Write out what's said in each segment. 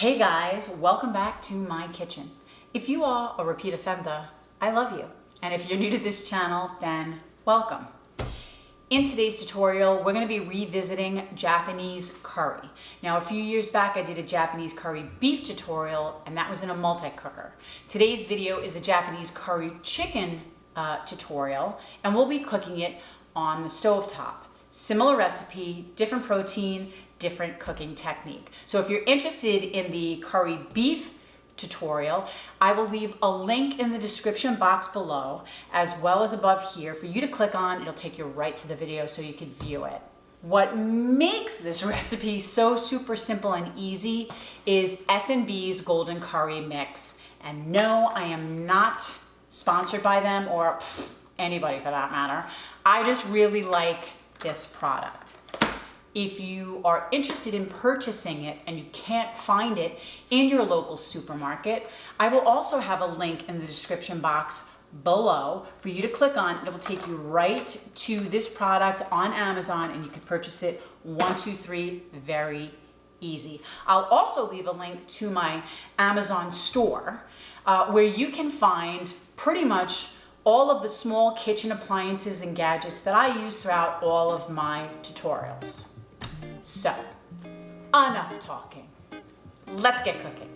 Hey guys, welcome back to my kitchen. If you are a repeat offender, I love you. And if you're new to this channel, then welcome. In today's tutorial, we're going to be revisiting Japanese curry. Now, a few years back, I did a Japanese curry beef tutorial, and that was in a multi-cooker. Today's video is a Japanese curry chicken tutorial, and we'll be cooking it on the stovetop. Similar recipe, different protein, different cooking technique. So if you're interested in the curry beef tutorial, I will leave a link in the description box below as well as above here for you to click on. It'll take you right to the video so you can view it. What makes this recipe so super simple and easy is S&B's Golden Curry Mix. And no, I am not sponsored by them or anybody for that matter. I just really like this product. If you are interested in purchasing it and you can't find it in your local supermarket, I will also have a link in the description box below for you to click on. It will take you right to this product on Amazon and you can purchase it 1, 2, 3, very easy. I'll also leave a link to my Amazon store where you can find pretty much all of the small kitchen appliances and gadgets that I use throughout all of my tutorials. So, enough talking. Let's get cooking.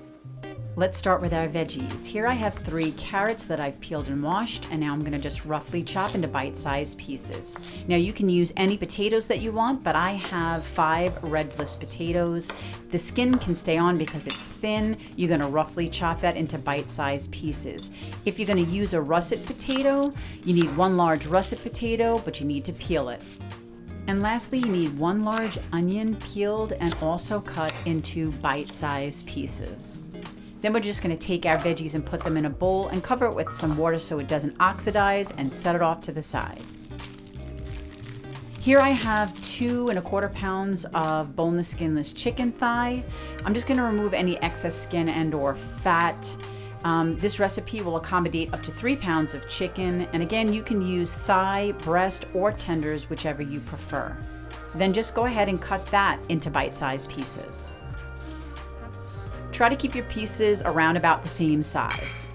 Let's start with our veggies. Here I have 3 carrots that I've peeled and washed, and now I'm gonna just roughly chop into bite-sized pieces. Now you can use any potatoes that you want, but I have 5 red bliss potatoes. The skin can stay on because it's thin. You're gonna roughly chop that into bite-sized pieces. If you're gonna use a russet potato, you need 1 large russet potato, but you need to peel it. And lastly, you need 1 large onion peeled and also cut into bite-sized pieces. Then we're just gonna take our veggies and put them in a bowl and cover it with some water so it doesn't oxidize and set it off to the side. Here I have 2 1/4 pounds of boneless, skinless chicken thigh. I'm just gonna remove any excess skin and or fat. This recipe will accommodate up to 3 pounds of chicken. And again, you can use thigh, breast, or tenders, whichever you prefer. Then just go ahead and cut that into bite-sized pieces. Try to keep your pieces around about the same size.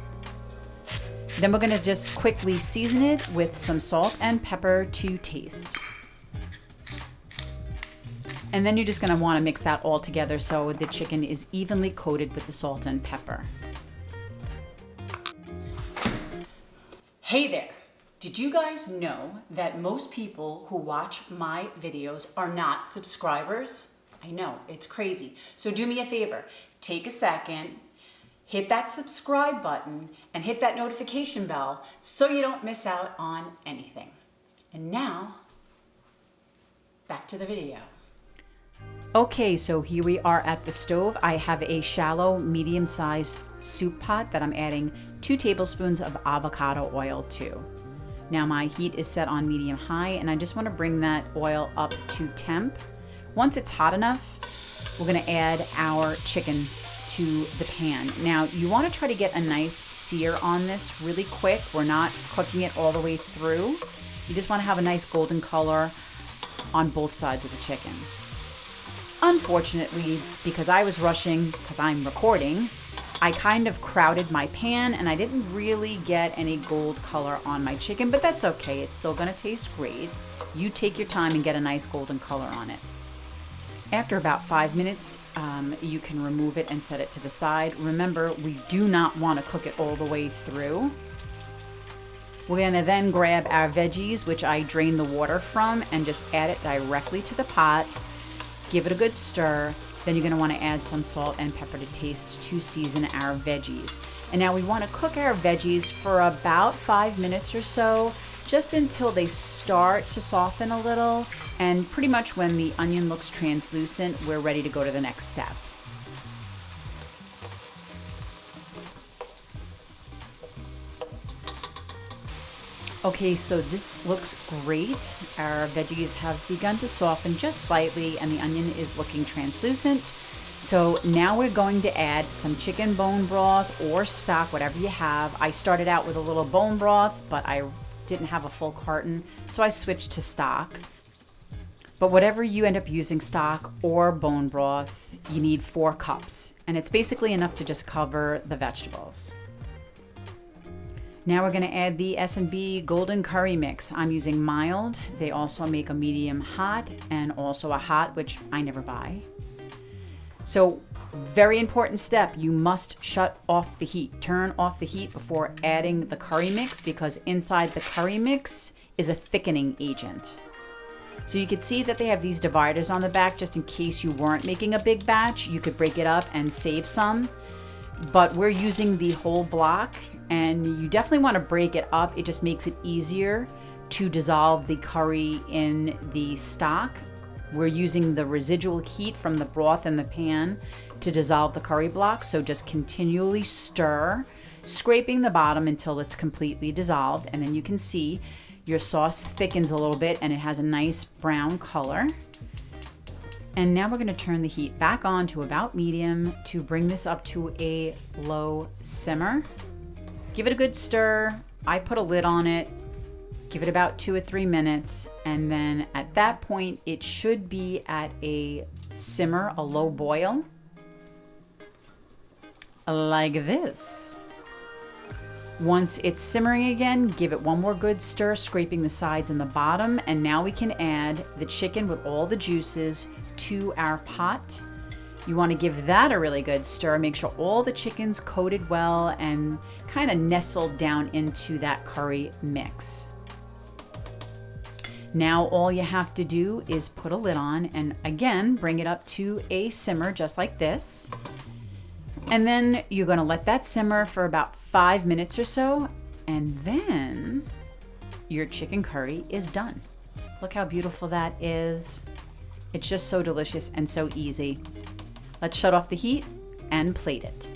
Then we're gonna just quickly season it with some salt and pepper to taste. And then you're just gonna wanna mix that all together so the chicken is evenly coated with the salt and pepper. Hey there! Did you guys know that most people who watch my videos are not subscribers? I know, it's crazy. So do me a favor, take a second, hit that subscribe button, and hit that notification bell so you don't miss out on anything. And now, back to the video. Okay, so here we are at the stove. I have a shallow, medium-sized soup pot that I'm adding 2 tablespoons of avocado oil to. Now my heat is set on medium-high, and I just want to bring that oil up to temp. Once it's hot enough, we're going to add our chicken to the pan. Now you want to try to get a nice sear on this really quick. We're not cooking it all the way through. You just want to have a nice golden color on both sides of the chicken. Unfortunately, because I was rushing, because I'm recording, I kind of crowded my pan and I didn't really get any gold color on my chicken, but that's okay. It's still gonna taste great. You take your time and get a nice golden color on it. After about 5 minutes, you can remove it and set it to the side. Remember, we do not want to cook it all the way through. We're gonna then grab our veggies, which I drain the water from, and just add it directly to the pot. Give it a good stir. Then you're gonna wanna add some salt and pepper to taste to season our veggies. And now we wanna cook our veggies for about 5 minutes or so, just until they start to soften a little. And pretty much when the onion looks translucent, we're ready to go to the next step. Okay, so this looks great. Our veggies have begun to soften just slightly and the onion is looking translucent. So now we're going to add some chicken bone broth or stock, whatever you have. I started out with a little bone broth, but I didn't have a full carton, so I switched to stock. But whatever you end up using, stock or bone broth, you need 4 cups. And it's basically enough to just cover the vegetables. Now we're going to add the S&B Golden Curry Mix. I'm using mild. They also make a medium hot and also a hot, which I never buy. So very important step, you must shut off the heat. Turn off the heat before adding the curry mix, because inside the curry mix is a thickening agent. So you could see that they have these dividers on the back just in case you weren't making a big batch. You could break it up and save some. But we're using the whole block, and you definitely want to break it up. It just makes it easier to dissolve the curry in the stock. We're using the residual heat from the broth in the pan to dissolve the curry block. So just continually stir, scraping the bottom until it's completely dissolved. And then you can see your sauce thickens a little bit and it has a nice brown color. And now we're going to turn the heat back on to about medium to bring this up to a low simmer. Give it a good stir. I put a lid on it. Give it about 2 or 3 minutes. And then at that point, it should be at a simmer, a low boil, like this. Once it's simmering again, give it one more good stir, scraping the sides and the bottom. And now we can add the chicken with all the juices to our pot. You want to give that a really good stir. Make sure all the chicken's coated well and kind of nestled down into that curry mix. Now all you have to do is put a lid on and again, bring it up to a simmer just like this. And then you're going to let that simmer for about 5 minutes or so. And then your chicken curry is done. Look how beautiful that is. It's just so delicious and so easy. Let's shut off the heat and plate it.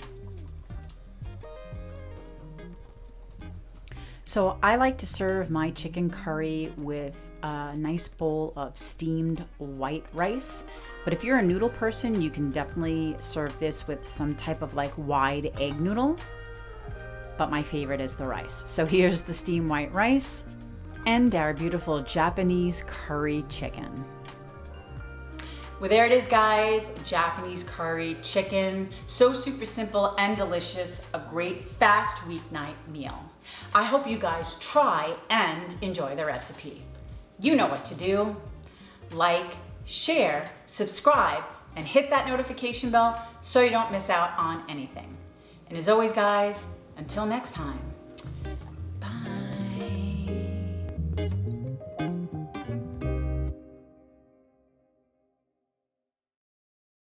So I like to serve my chicken curry with a nice bowl of steamed white rice. But if you're a noodle person, you can definitely serve this with some type of like wide egg noodle. But my favorite is the rice. So here's the steamed white rice and our beautiful Japanese curry chicken. Well, there it is, guys. Japanese curry chicken. So super simple and delicious. A great fast weeknight meal. I hope you guys try and enjoy the recipe. You know what to do. Like, share, subscribe, and hit that notification bell so you don't miss out on anything. And as always, guys, until next time.